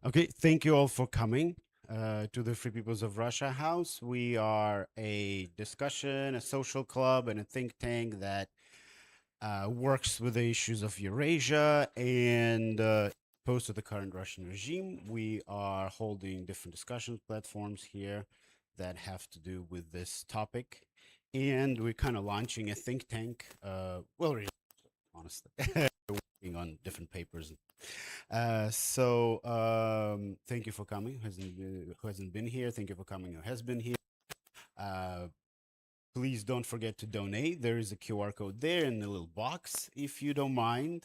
Okay, thank you all for coming to the Free Peoples of Russia House. We are a discussion, a social club, and a think tank that works with the issues of Eurasia and opposed to the current Russian regime. We are holding different discussion platforms here that have to do with this topic. And we're kind of launching a think tank. Really, honestly, working on different papers. Thank you for coming. Who hasn't been here? Thank you for coming. Who has been here? Uh, Please don't forget to donate. There is a QR code there in the little box, if you don't mind.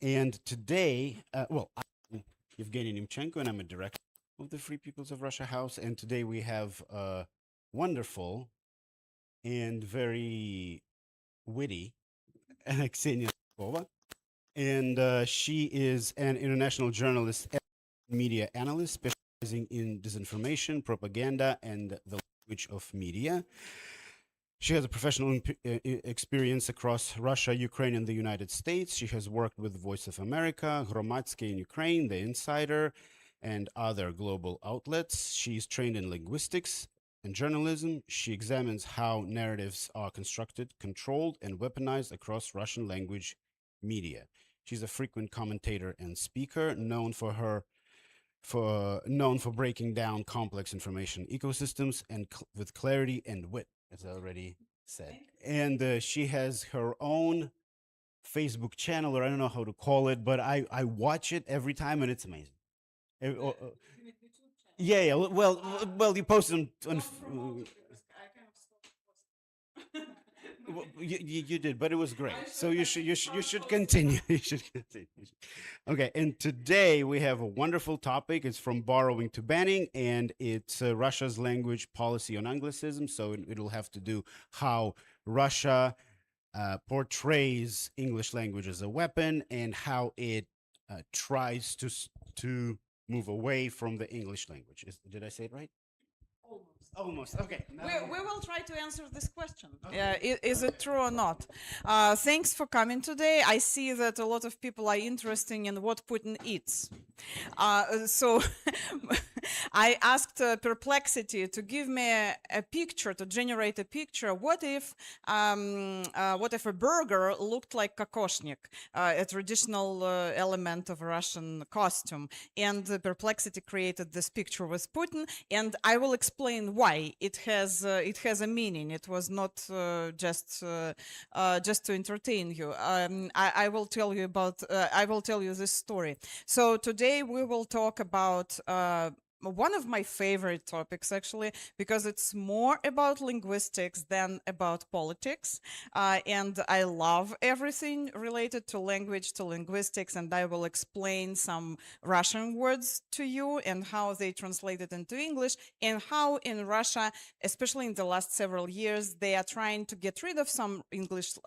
And today, I'm Evgeny Nemchenko, and I'm a director of the Free Peoples of Russia House. And today we have a wonderful and very witty Ksenia Turkova. And she is an international journalist and media analyst specializing in disinformation, propaganda, and the language of media. She has a professional experience across Russia, Ukraine, and the United States. She has worked with Voice of America, Hromadske in Ukraine, The Insider, and other global outlets. She is trained in linguistics and journalism. She examines how narratives are constructed, controlled, and weaponized across Russian language media. She's a frequent commentator and speaker, known for breaking down complex information ecosystems and with clarity and wit, as I already said. And she has her own Facebook channel, or I don't know how to call it, but I watch it every time, and it's amazing. Yeah. Well, you posted on you did, but it was great. So you should continue. You should continue. Okay, and today we have a wonderful topic. It's from borrowing to banning, and it's Russia's language policy on Anglicism. So it'll have to do how Russia portrays English language as a weapon and how it tries to move away from the English language. Did I say it right? Almost. Okay. We will try to answer this question. Is it true or not? Thanks for coming today. I see that a lot of people are interested in what Putin eats. So I asked Perplexity to give me a picture, to generate a picture. What if a burger looked like kokoshnik, a traditional element of Russian costume? And Perplexity created this picture with Putin, and I will explain why. It has a meaning. It was not just to entertain you. I will tell you about. I will tell you this story. So today we will talk about one of my favorite topics, actually, because it's more about linguistics than about politics. And I love everything related to language, to linguistics, and I will explain some Russian words to you and how they translated into English, and how in Russia, especially in the last several years, they are trying to get rid of some English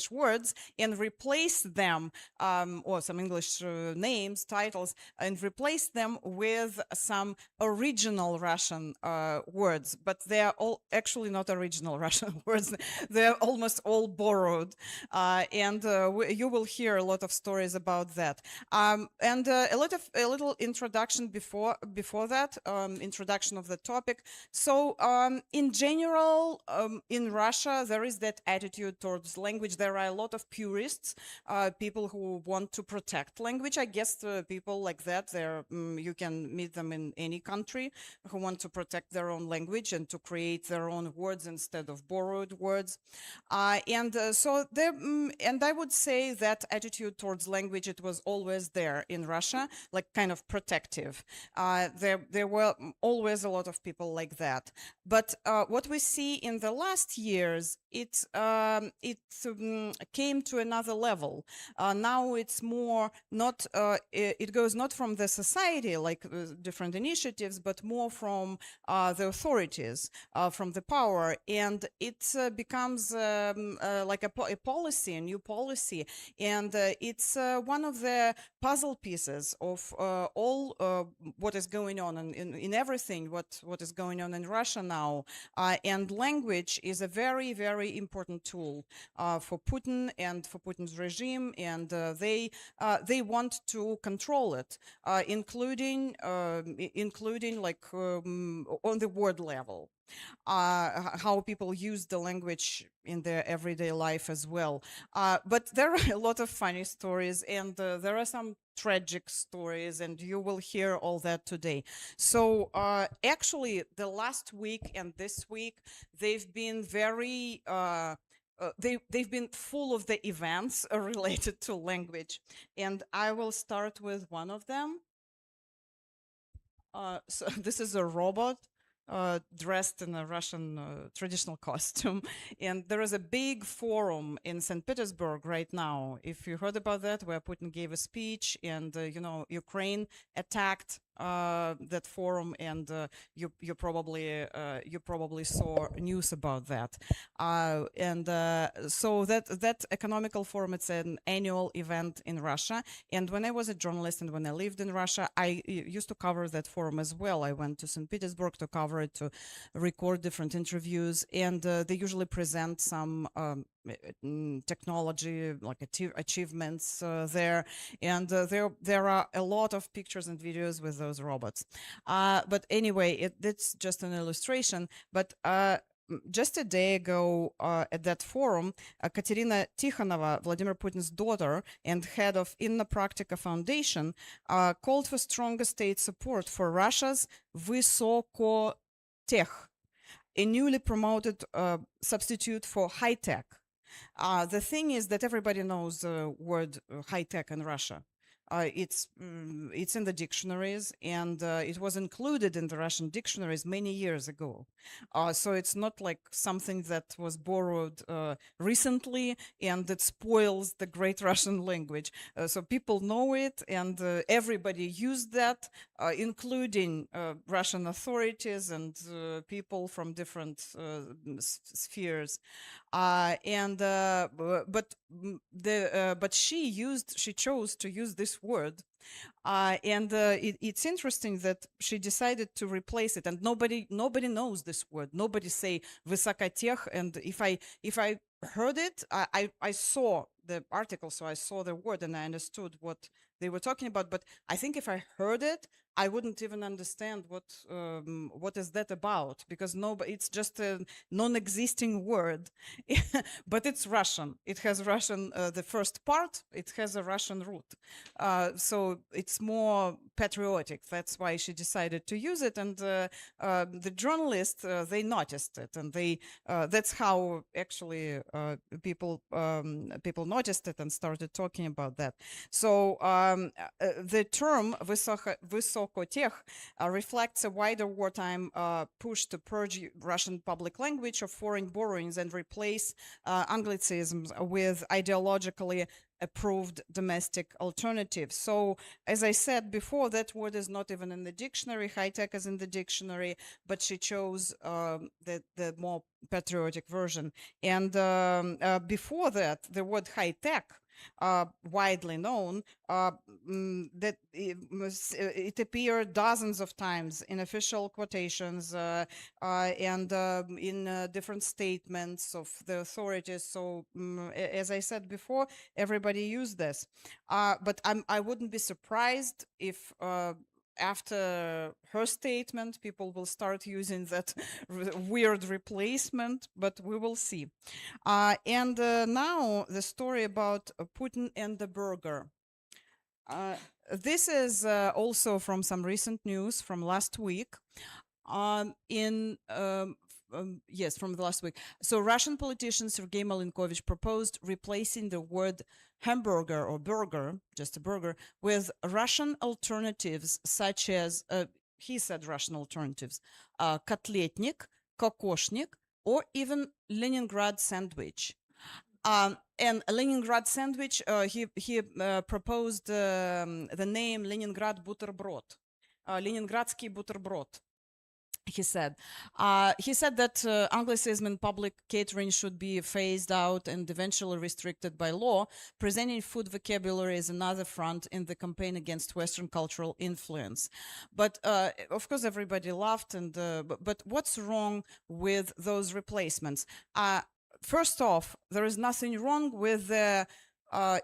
words and replace them, or some English names, titles, and replace them with some original Russian words, but they are all actually not original Russian words. They're almost all borrowed, and you will hear a lot of stories about that. And a little introduction before that, introduction of the topic. So in general, in Russia, there is that attitude towards language. There are a lot of purists, people who want to protect language. I guess people like that, you can meet them in any country, who want to protect their own language and to create their own words instead of borrowed words. And I would say that attitude towards language, it was always there in Russia, like kind of protective. There were always a lot of people like that. But what we see in the last years, it came to another level. Now it's more not, it goes not from the society, like different initiatives, but more from the authorities, from the power, and it becomes like a policy, a new policy, and it's one of the puzzle pieces of all what is going on in everything, what is going on in Russia now. And language is a very, very important tool for Putin and for Putin's regime, and they want to control it, including like on the word level. How people use the language in their everyday life as well. But there are a lot of funny stories, and there are some tragic stories, and you will hear all that today. So actually, the last week and this week, they've been very they've been full of the events related to language, and I will start with one of them. So this is a robot dressed in a Russian traditional costume. And there is a big forum in St. Petersburg right now. If you heard about that, where Putin gave a speech, and Ukraine attacked that forum, and you probably saw news about that. So that economical forum, it's an annual event in Russia. And when I was a journalist and when I lived in Russia, I used to cover that forum as well. I went to St. Petersburg to cover it, to record different interviews, and they usually present some technology like achievements there, and there are a lot of pictures and videos with those robots. But anyway, it's just an illustration. But just a day ago at that forum, Katerina Tikhonova, Vladimir Putin's daughter and head of Inna Praktika Foundation, called for stronger state support for Russia's Vysokotech, a newly promoted substitute for high tech. The thing is that everybody knows the word high tech in Russia. It's in the dictionaries, and it was included in the Russian dictionaries many years ago. So it's not like something that was borrowed recently and that spoils the great Russian language. So people know it, and everybody used that, including Russian authorities and people from different spheres. But she chose to use this word, it's interesting that she decided to replace it, and nobody knows this word. Nobody say Vysokotech, and if I heard it, I saw the article, so I saw the word and I understood what they were talking about. But I think if I heard it, I wouldn't even understand what is that about, because it's just a non-existing word. But it's Russian. It has Russian, the first part, it has a Russian root. So it's more patriotic. That's why she decided to use it. And the journalists, they noticed it, and that's how actually people noticed it and started talking about that. So the term Vysokotech reflects a wider wartime push to purge Russian public language of foreign borrowings and replace Anglicisms with ideologically approved domestic alternatives. So, as I said before, that word is not even in the dictionary. High tech is in the dictionary, but she chose the more patriotic version. And before that, the word high tech, widely known, that it appeared dozens of times in official quotations and in different statements of the authorities. So as I said before, everybody used this. But I wouldn't be surprised if after her statement, people will start using that weird replacement, but we will see. And now the story about Putin and the burger. This is also from some recent news from last week. Yes, from the last week. So Russian politician Sergei Malinkovich proposed replacing the word hamburger or burger, just a burger, with Russian alternatives such as, he said Russian alternatives, kotletnik, kokoshnik, or even Leningrad sandwich. And Leningrad sandwich, he proposed the name Leningrad Butterbrot. Leningradsky бутерброд. He said that Anglicism in public catering should be phased out and eventually restricted by law. Presenting food vocabulary is another front in the campaign against Western cultural influence. But of course, everybody laughed. And but what's wrong with those replacements? First off, there is nothing wrong with the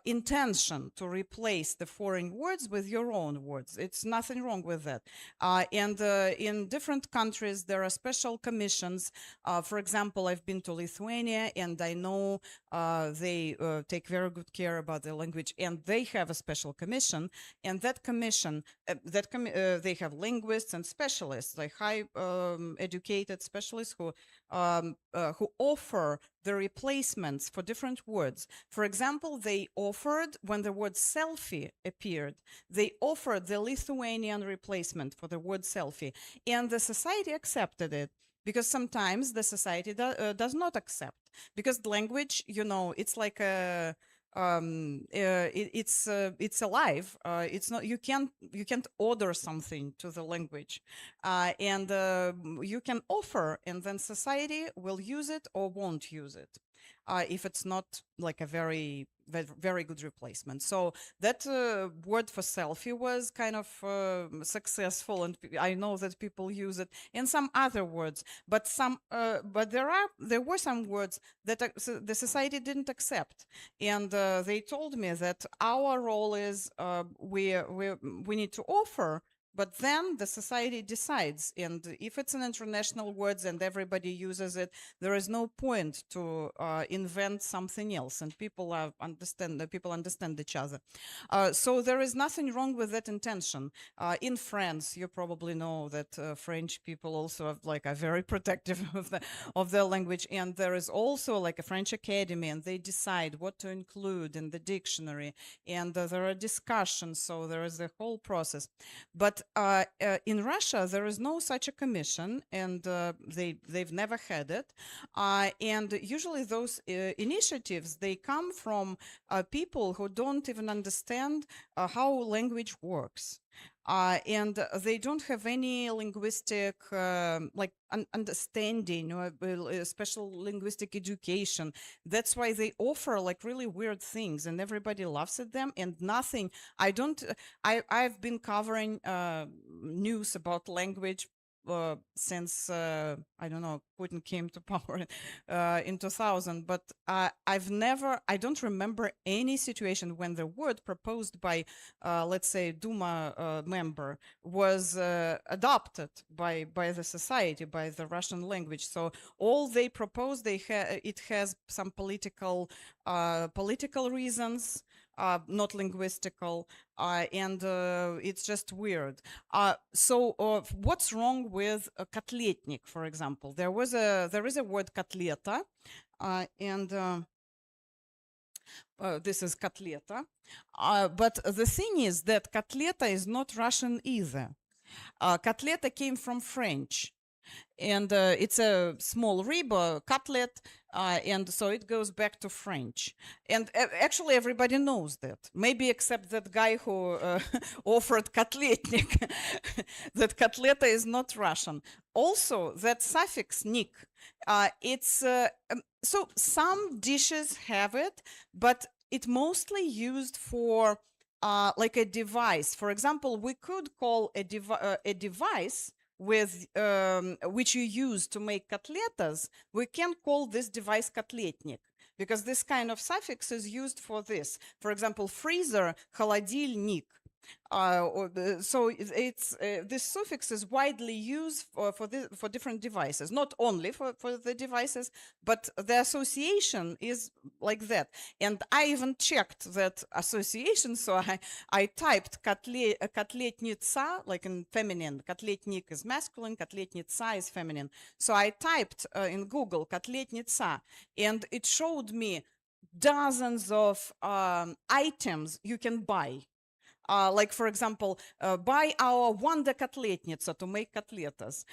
intention to replace the foreign words with your own words. It's nothing wrong with that. And in different countries, there are special commissions. For example, I've been to Lithuania, and I know they take very good care about the language, and they have a special commission. And that commission, they have linguists and specialists, like high educated specialists who offer the replacements for different words. For example, they offered, when the word selfie appeared, they offered the Lithuanian replacement for the word selfie, and the society accepted it. Because sometimes the society does not accept, because language, it's like a it's alive. It's not, you can't order something to the language, and you can offer, and then society will use it or won't use it if it's not like a very good replacement. So that word for selfie was kind of successful, and I know that people use it in some other words, but there were some words that the society didn't accept, and they told me that our role is we need to offer, but then the society decides. And if it's an international word and everybody uses it, there is no point to invent something else. And people understand each other. So there is nothing wrong with that intention. In France, you probably know that French people also are very protective of their language. And there is also like a French academy, and they decide what to include in the dictionary. And there are discussions. So there is a whole process. But in Russia, there is no such a commission, and they've never had it. And usually those initiatives, they come from people who don't even understand how language works. And they don't have any linguistic understanding or special linguistic education. That's why they offer like really weird things, and everybody laughs at them. And nothing. I've been covering news about language since I don't know, Putin came to power in 2000, but I don't remember any situation when the word proposed by let's say Duma member was adopted by the society, by the Russian language. So all they propose, it has some political reasons, not linguistical, and it's just weird. So what's wrong with kotletnik, for example? There is a word kotleta, and this is kotleta. But the thing is that kotleta is not Russian either. Kotleta came from French. And it's a small rib, cutlet, and so it goes back to French. And actually, everybody knows that. Maybe except that guy who offered kotletnik, that kotleta is not Russian. Also, that suffix nik, it's so some dishes have it, but it mostly used for like a device. For example, we could call a device with which you use to make kotletas, we can call this device kotletnik, because this kind of suffix is used for this. For example, freezer, холодильник. So it's this suffix is widely used for different devices, not only for the devices, but the association is like that. And I even checked that association, so I typed kotletnitsa, like in feminine. Kotletnik is masculine, kotletnitsa is feminine. So I typed in Google kotletnitsa, and it showed me dozens of items you can buy. Like, for example, buy our Wanda kotletnitsa to make kotletas.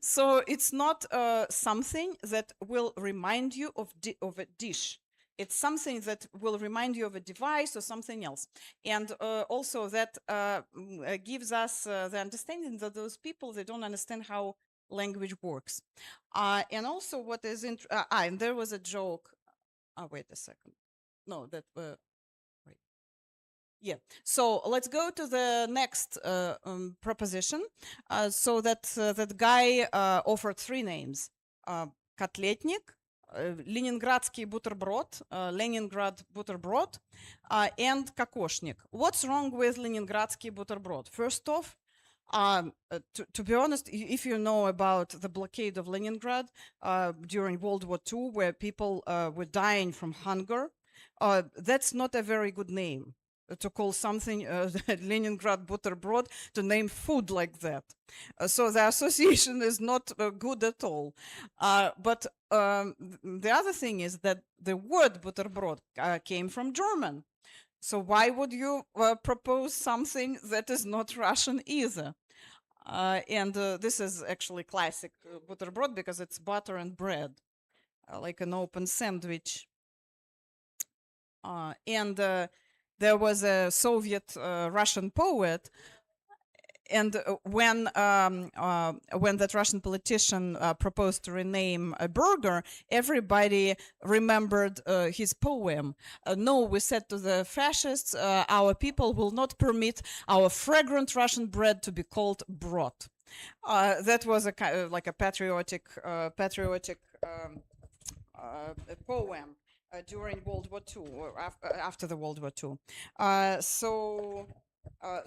So it's not something that will remind you of a dish. it's something that will remind you of a device or something else. And also that gives us the understanding that those people, they don't understand how language works. And also what is, and there was a joke. Wait a second. No, that, wait. Yeah. So let's go to the next proposition. So that guy offered three names: Котлетник, Ленинградский бутерброд, Leningrad бутерброд, and Кокошник. What's wrong with Ленинградский бутерброд? First off, to be honest, if you know about the blockade of Leningrad during World War II, where people were dying from hunger, that's not a very good name to call something Leningrad butterbrot, to name food like that. So the association is not good at all. But the other thing is that the word butterbrot came from German. So why would you propose something that is not Russian either? And this is actually classic butterbrot because it's butter and bread, like an open sandwich. And there was a Soviet Russian poet, and when that Russian politician proposed to rename a burger, everybody remembered his poem. No, we said to the fascists, our people will not permit our fragrant Russian bread to be called brot. That was a kind of like a patriotic poem. During World War II, or after the World War II. So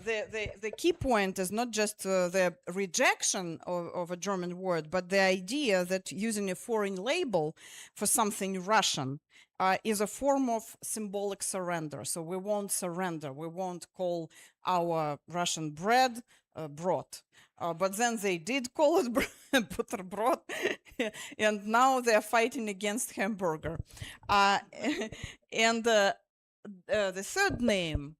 the key point is not just the rejection of a German word, but the idea that using a foreign label for something Russian is a form of symbolic surrender. So we won't surrender. We won't call our Russian bread brot. But then they did call it butterbrot, and now they're fighting against hamburger. And the third name,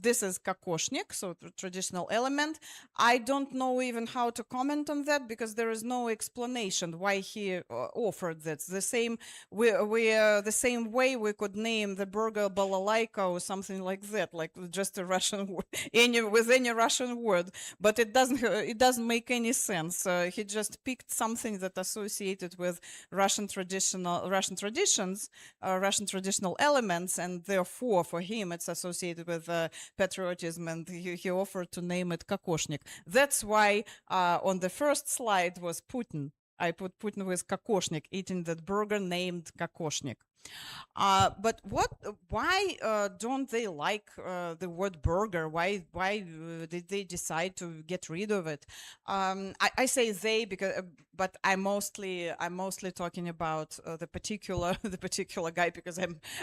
this is kokoshnik, so traditional element. I don't know even how to comment on that because there is no explanation why he offered that. The same the same way we could name the burger balalaika or something like that, like just a Russian word, with any Russian word. But it doesn't make any sense. He just picked something that associated with Russian traditions, Russian traditional elements, and therefore for him it's associated with patriotism, and he offered to name it kokoshnik. That's why on the first slide was Putin. I put Putin with kokoshnik, eating that burger named kokoshnik. But why don't they like the word burger? Why did they decide to get rid of it? I say they because, but I'm mostly talking about the particular guy, because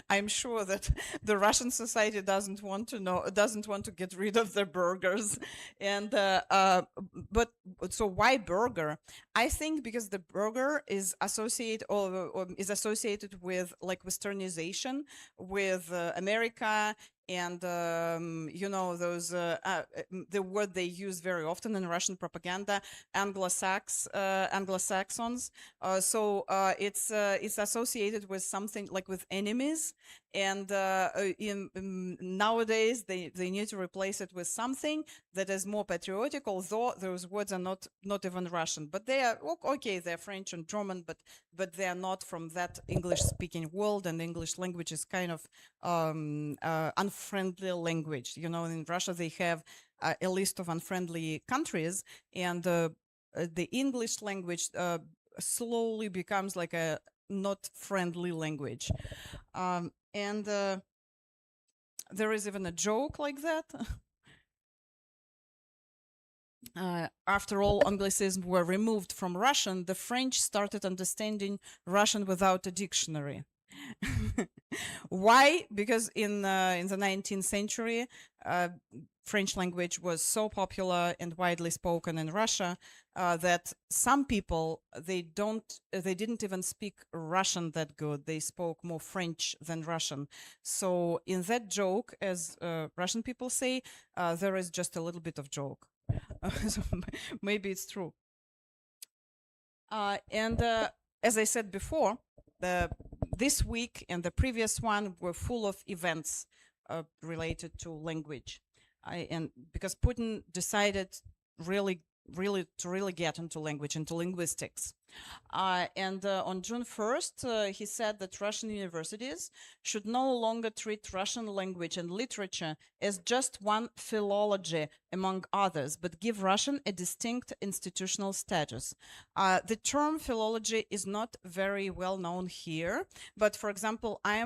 I'm sure that the Russian society doesn't want to get rid of their burgers, and but so why burger? I think because the burger is associated with like Westernization, with America, and those the word they use very often in Russian propaganda, Anglo-Saxons. So it's associated with something like with enemies, and nowadays they need to replace it with something that is more patriotic. Although those words are not even Russian, but they are okay. They're French and German, but they are not from that English-speaking world, and English language is kind of unfriendly language. In Russia they have a list of unfriendly countries, and the English language slowly becomes like a not friendly language. And there is even a joke like that. After all Anglicisms were removed from Russian, the French started understanding Russian without a dictionary. Why? Because in the 19th century, French language was so popular and widely spoken in Russia that some people they didn't even speak Russian that good. They spoke more French than Russian. So in that joke, as Russian people say, there is just a little bit of joke. So maybe it's true. And as I said before, this week and the previous one were full of events related to language. And because Putin decided really get into language, into linguistics. And on June 1st, he said that Russian universities should no longer treat Russian language and literature as just one philology among others, but give Russian a distinct institutional status. The term philology is not very well known here, but for example, I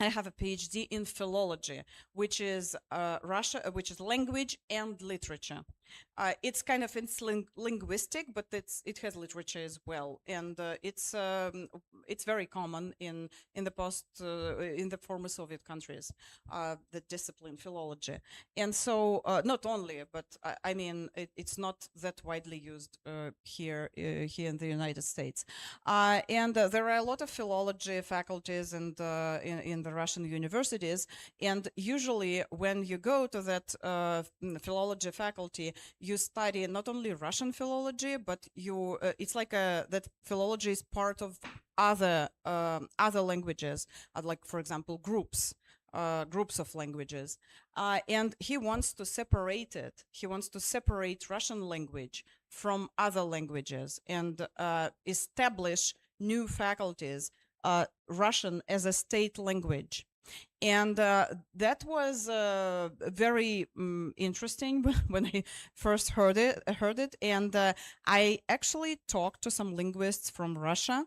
have a PhD in philology, which is which is language and literature. It's kind of linguistic, but it has literature as well, and it's very common in the former Soviet countries, the discipline philology, and so not only, but I mean it's not that widely used here in the United States, and there are a lot of philology faculties and in the Russian universities, and usually when you go to that philology faculty, you study not only Russian philology, but it's like that philology is part of other languages, like for example groups of languages, and he wants to separate it. He wants to separate Russian language from other languages and establish new faculties, Russian as a state language. And that was very interesting when I first heard it. And I actually talked to some linguists from Russia,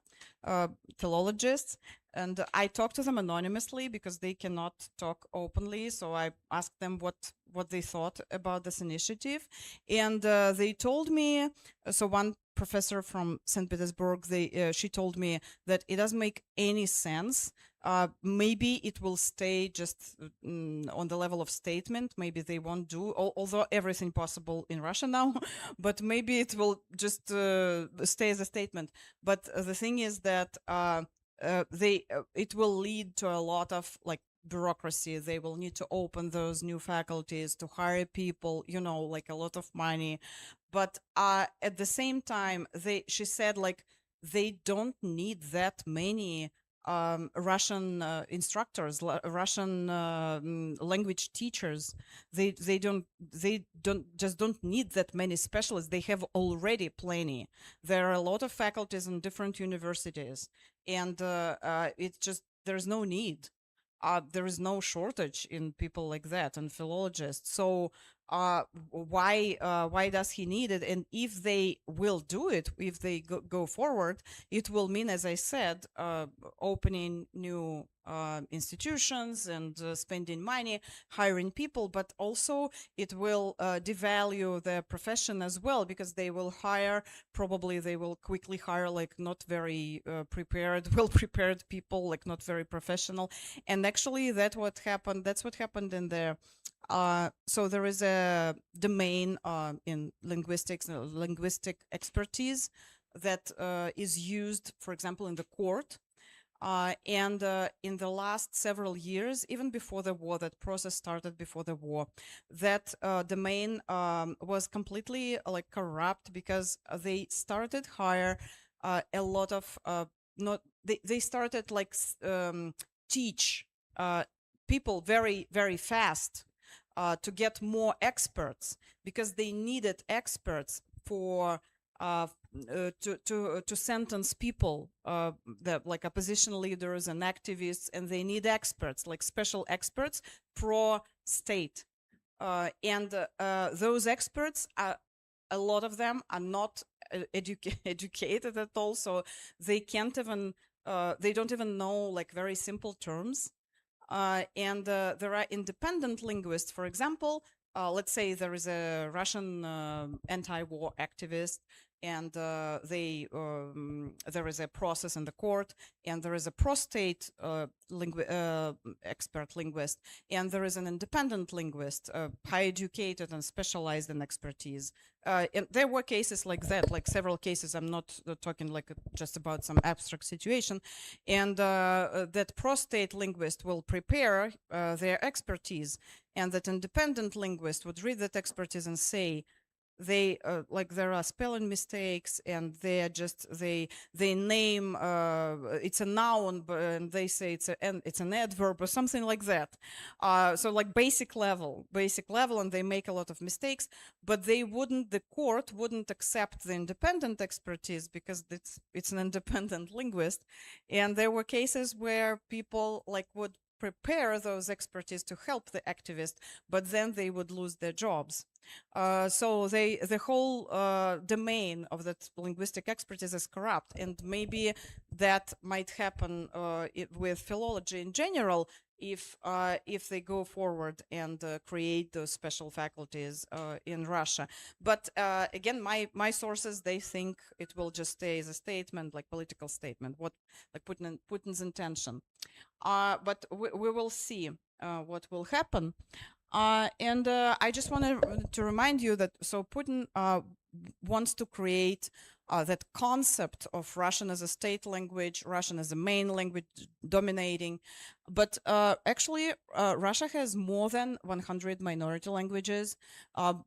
philologists, and I talked to them anonymously because they cannot talk openly. So I asked them what they thought about this initiative, and they told me. So one professor from St. Petersburg, she told me that it doesn't make any sense. Maybe it will stay just on the level of statement. Maybe they won't do, although everything possible in Russia now, but maybe it will just stay as a statement. But the thing is that it will lead to a lot of like bureaucracy. They will need to open those new faculties to hire people, like a lot of money. But at the same time, she said like they don't need that many Russian instructors, Russian language teachers. They don't need that many specialists. They have already plenty. There are a lot of faculties in different universities, and it's just there's no need. There is no shortage in people like that and philologists. So why does he need it? And if they will do it, if they go forward, it will mean, as I said, opening new institutions and spending money, hiring people, but also it will devalue the profession as well, because they will quickly hire like not very well-prepared people, like not very professional. And actually that's what happened in the so there is a domain in linguistics, linguistic expertise that is used, for example, in the court. And in the last several years, even before the war, that process started before the war, that domain was completely like corrupt, because they started hire a lot of they started like teach people very, very fast to get more experts, because they needed experts for to sentence people, that like opposition leaders and activists, and they need experts, like special experts pro state, and those experts are, a lot of them are not educated at all, so they can't even they don't even know like very simple terms. And there are independent linguists, for example. Let's say there is a Russian anti-war activist, and there is a process in the court, and there is a pro-state expert linguist, and there is an independent linguist, high educated and specialized in expertise. And there were cases like that, like several cases. I'm not talking like just about some abstract situation. And that pro-state linguist will prepare their expertise, and that independent linguist would read that expertise and say, like there are spelling mistakes, and they are just they name it's a noun, and they say it's an adverb or something like that. So like basic level, and they make a lot of mistakes, but the court wouldn't accept the independent expertise because it's an independent linguist. And there were cases where people like would prepare those expertise to help the activist, but then they would lose their jobs. So the whole domain of that linguistic expertise is corrupt, and maybe that might happen with philology in general if they go forward and create those special faculties in Russia. But again, my sources, they think it will just stay as a statement, like political statement, what like Putin's intention. But we will see what will happen. And I just want to remind you that so Putin wants to create that concept of Russian as a state language, Russian as a main language dominating. But actually, Russia has more than 100 minority languages,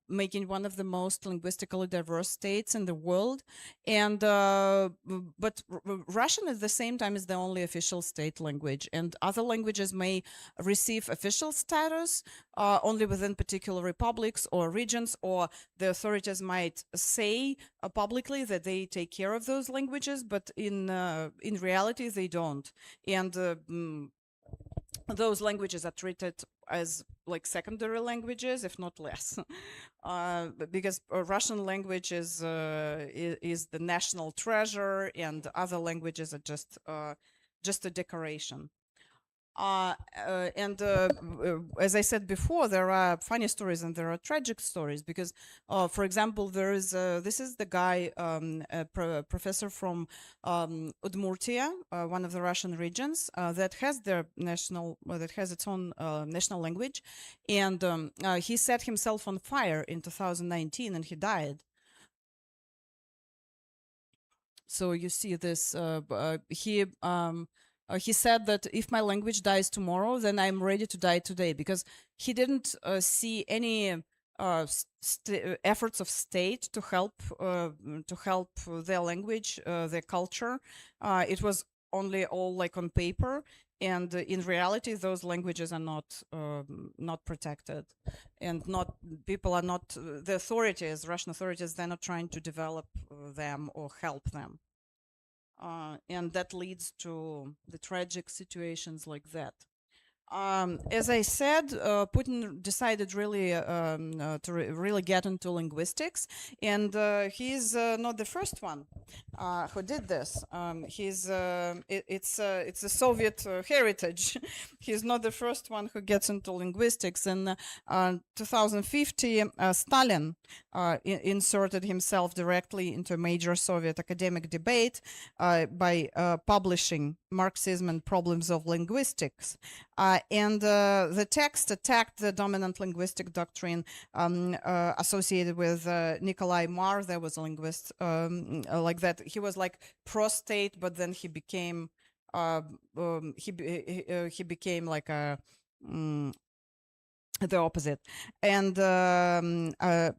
making one of the most linguistically diverse states in the world. And but Russian at the same time is the only official state language, and other languages may receive official status only within particular republics or regions, or the authorities might say publicly that they take care of those languages, but in reality they don't. And those languages are treated as like secondary languages, if not less, because Russian language is the national treasure, and other languages are just a decoration. And as I said before, there are funny stories and there are tragic stories because, for example, there is this is the guy, a professor from Udmurtia, one of the Russian regions that has its own national language, and he set himself on fire in 2019 and he died. So you see this. He said that if my language dies tomorrow, then I'm ready to die today, because he didn't see any efforts of state to help their language, their culture. It was only all like on paper, and in reality, those languages are not protected, and the authorities, Russian authorities, they're not trying to develop them or help them. And that leads to the tragic situations like that. As I said, Putin decided really to really get into linguistics, and he's not the first one who did this. It's a Soviet heritage. He's not the first one who gets into linguistics. In 2050, Stalin inserted himself directly into a major Soviet academic debate by publishing Marxism and Problems of Linguistics. And the text attacked the dominant linguistic doctrine associated with Nikolai Marr. There was a linguist like that. He was like pro-state, but then he became he became like a the opposite, and that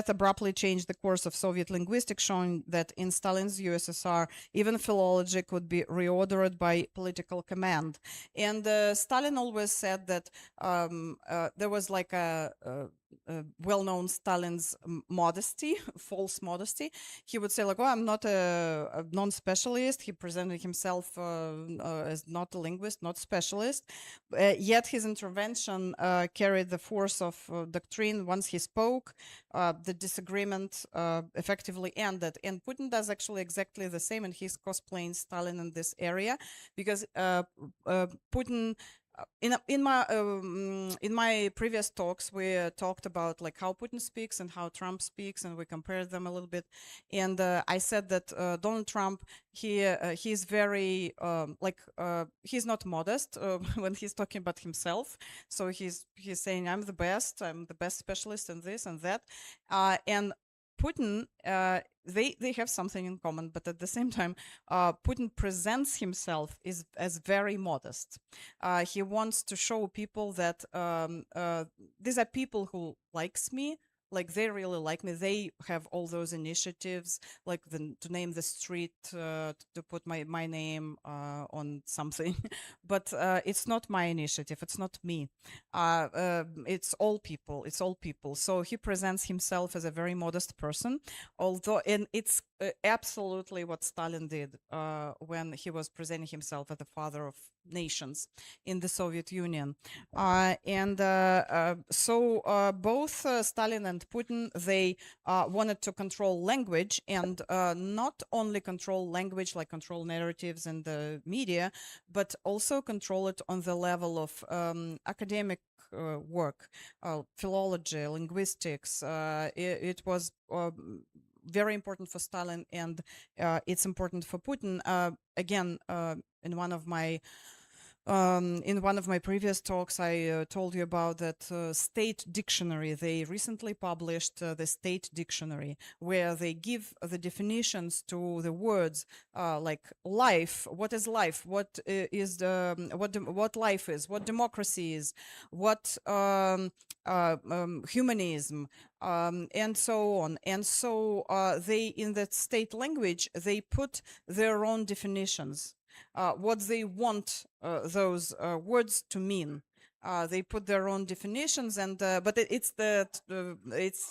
abruptly changed the course of Soviet linguistics, showing that in Stalin's USSR, even philology could be reordered by political command. And Stalin always said that there was like a well-known Stalin's modesty, false modesty. He would say like, oh, I'm not a non-specialist. He presented himself as not a linguist, not specialist. Yet his intervention carried the force of doctrine. Once he spoke, the disagreement effectively ended. And Putin does actually exactly the same, and he's cosplaying Stalin in this area, because Putin, in my previous talks, we talked about like how Putin speaks and how Trump speaks, and we compared them a little bit. And I said that Donald Trump, he's very he's not modest when he's talking about himself. So he's saying, I'm the best specialist in this and that, and Putin, they have something in common, but at the same time, Putin presents himself as very modest. He wants to show people that these are people who likes me, Like they really like me. They have all those initiatives, like to name the street, to put my name on something. But it's not my initiative. It's not me. It's all people. It's all people. So he presents himself as a very modest person, although, and it's absolutely what Stalin did when he was presenting himself as the father of nations in the Soviet Union. So both Stalin and Putin, they wanted to control language, and not only control language, like control narratives in the media, but also control it on the level of academic work, philology, linguistics. It was very important for Stalin, and it's important for Putin. Again, in one of my previous talks, I told you about that state dictionary. They recently published the state dictionary, where they give the definitions to the words like life. What is life? What is what life is? What democracy is? What humanism? And so on. And so they, in that state language, they put their own definitions. What they want those words to mean. They put their own definitions, and but it's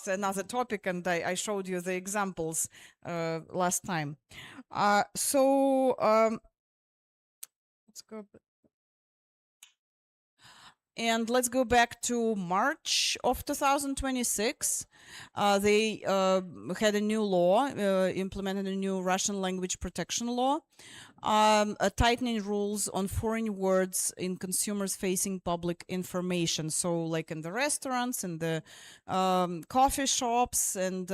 another topic, and I showed you the examples last time. Let's go. And let's go back to March of 2026. They had a new law, implemented a new Russian language protection law, tightening rules on foreign words in consumers facing public information. So like in the restaurants, in the coffee shops, and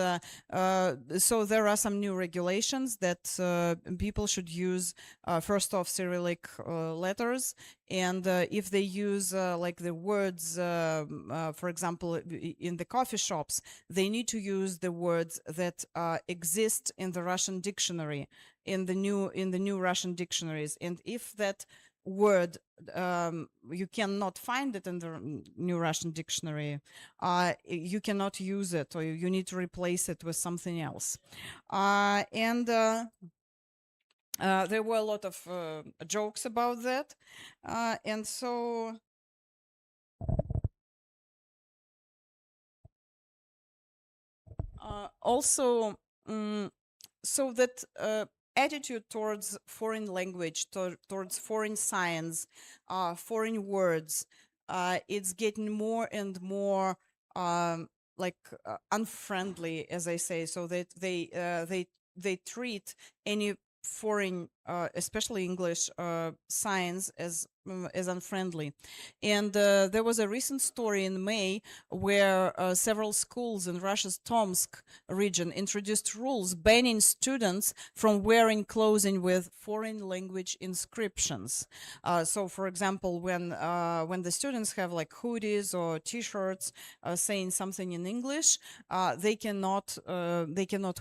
so there are some new regulations that people should use, first off, Cyrillic letters. And if they use like the words, for example, in the coffee shops, they need to use the words that exist in the Russian dictionary, in the new Russian dictionaries. And if that word you cannot find it in the new Russian dictionary, you cannot use it, or you need to replace it with something else. There were a lot of jokes about that, and so also so that attitude towards foreign language, towards foreign science, foreign words, it's getting more and more like unfriendly, as I say. So that they treat any foreign, especially English science, as unfriendly. And there was a recent story in May where several schools in Russia's Tomsk region introduced rules banning students from wearing clothing with foreign language inscriptions. So, for example, when the students have like hoodies or T-shirts saying something in English, they cannot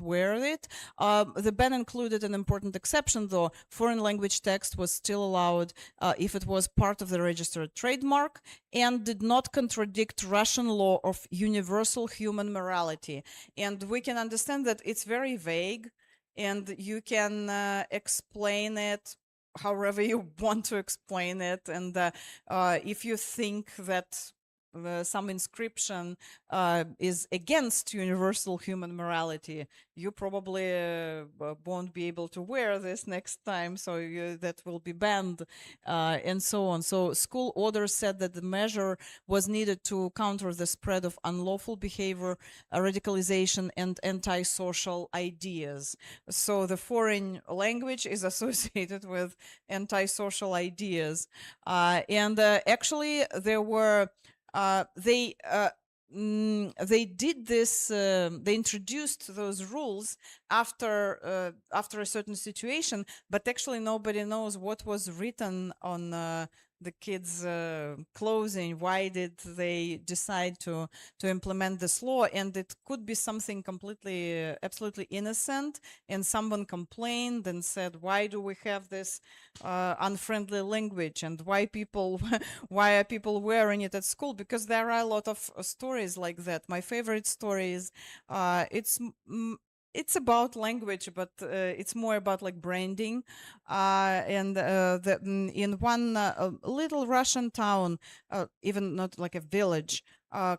wear it. The ban included an important exception, though. Foreign language text was still allowed if it was part of the registered trademark and did not contradict Russian law of universal human morality. And we can understand that it's very vague, and you can explain it however you want to explain it. And if you think that some inscription is against universal human morality, you probably won't be able to wear this next time, so that will be banned, and so on. So school orders said that the measure was needed to counter the spread of unlawful behavior, radicalization, and antisocial ideas. So the foreign language is associated with antisocial ideas. And actually, there were they did this. They introduced those rules after a certain situation, but actually nobody knows what was written on the kids' clothing. Why did they decide to implement this law? And it could be something completely, absolutely innocent. And someone complained and said, "Why do we have this unfriendly language? And why why are people wearing it at school?" Because there are a lot of stories like that. My favorite story is it's about language, but it's more about like branding. In one little Russian town, even not like a village,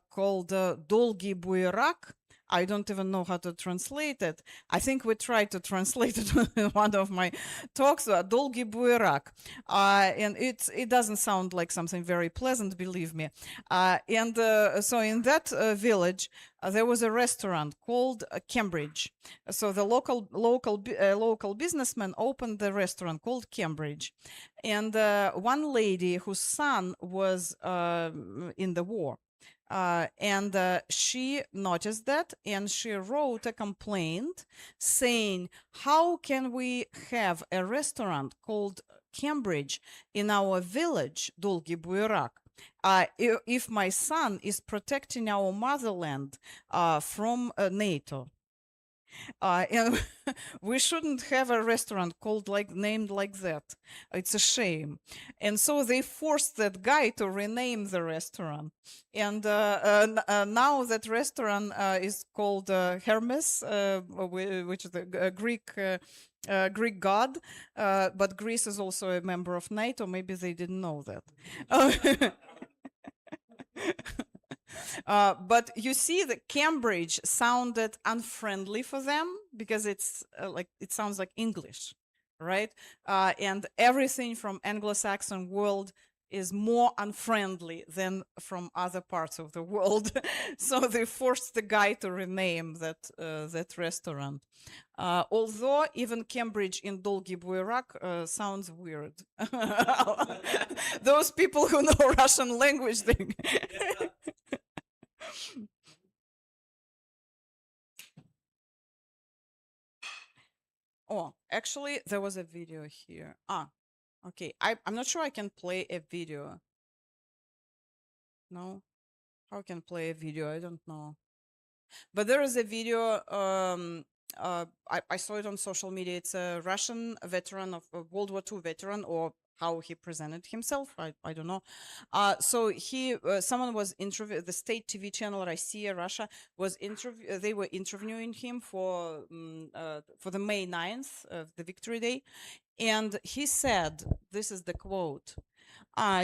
called Dolgi Buirak. I don't even know how to translate it. I think we tried to translate it in one of my talks, Dolgi Buirak. And it doesn't sound like something very pleasant, believe me. So in that village, there was a restaurant called Cambridge. So the local businessman opened the restaurant called Cambridge, and one lady whose son was in the war. She noticed that, and she wrote a complaint saying, "How can we have a restaurant called Cambridge in our village, Dolgi Buirak, if my son is protecting our motherland from NATO?" And we shouldn't have a restaurant named like that. It's a shame. And so they forced that guy to rename the restaurant. And now that restaurant is called Hermes, which is the Greek god. But Greece is also a member of NATO. Maybe they didn't know that. But you see that Cambridge sounded unfriendly for them because it's it sounds like English, right? And everything from Anglo-Saxon world is more unfriendly than from other parts of the world. So they forced the guy to rename that restaurant. Although even Cambridge in Dolgi Buirak sounds weird. Those people who know Russian language, they Oh, actually, there was a video here. Okay. I'm not sure I can play a video. No? How can I play a video? I don't know. But there is a video. I saw it on social media. It's a Russian veteran of World War II veteran, or how he presented himself. I don't know. So someone was interviewed. The state TV channel Russia Russia was they were interviewing him for the May 9th, the Victory Day, and he said, this is the quote.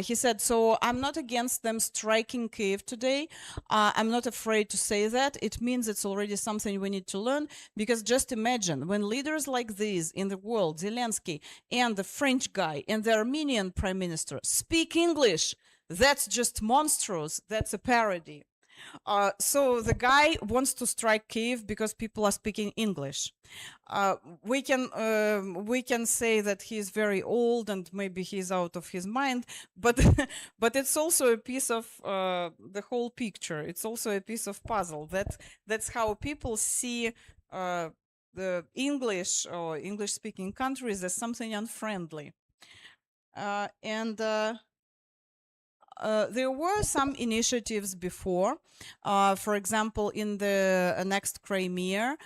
He said, "So I'm not against them striking Kiev today. I'm not afraid to say that. It means it's already something we need to learn, because just imagine when leaders like these in the world, Zelensky and the French guy and the Armenian prime minister, speak English. That's just monstrous. That's a parody." So the guy wants to strike Kiev because people are speaking English. We can say that he's very old and maybe he's out of his mind, but but it's also a piece of the whole picture. It's also a piece of puzzle. That's how people see the English or English-speaking countries as something unfriendly. There were some initiatives before. For example, in the next Crimea,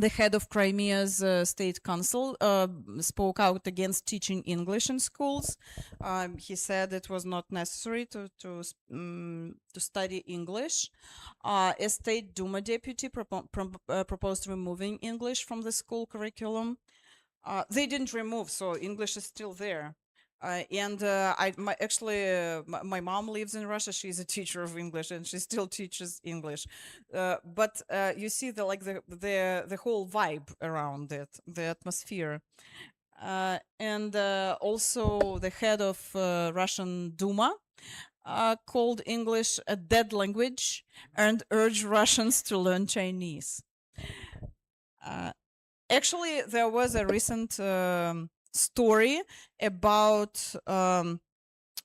the head of Crimea's state council spoke out against teaching English in schools. He said it was not necessary to study English. A state Duma deputy proposed removing English from the school curriculum. They didn't remove, so English is still there. My mom lives in Russia. She's a teacher of English, and she still teaches English. But you see the whole vibe around it, the atmosphere. Also the head of Russian Duma called English a dead language and urged Russians to learn Chinese. Actually, there was a recent story about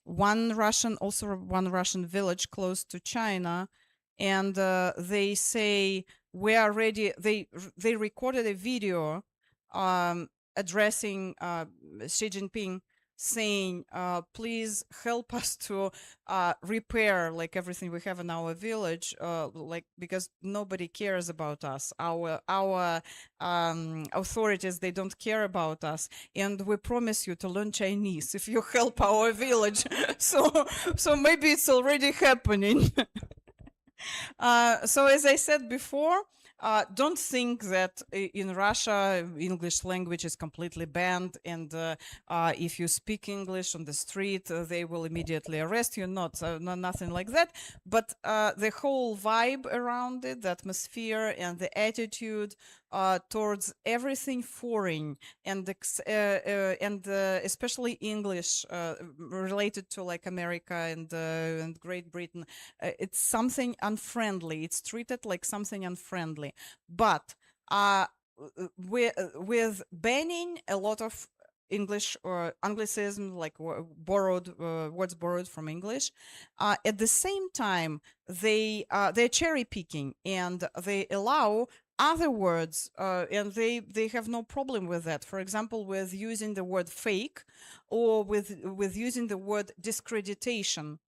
one Russian village close to China, and they say we are ready. They recorded a video addressing Xi Jinping, saying, please help us to repair like everything we have in our village, like because nobody cares about us. Our authorities, they don't care about us, and we promise you to learn Chinese if you help our village. So maybe it's already happening. So as I said before, don't think that in Russia English language is completely banned, and if you speak English on the street, they will immediately arrest you. Nothing like that. But the whole vibe around it, the atmosphere and the attitude towards everything foreign and especially English related to like America and Great Britain, it's something unfriendly. It's treated like something unfriendly. But with banning a lot of English or Anglicism, like borrowed words borrowed from English, at the same time they're cherry picking and they allow other words, and they have no problem with that. For example, with using the word fake or with using the word discreditation.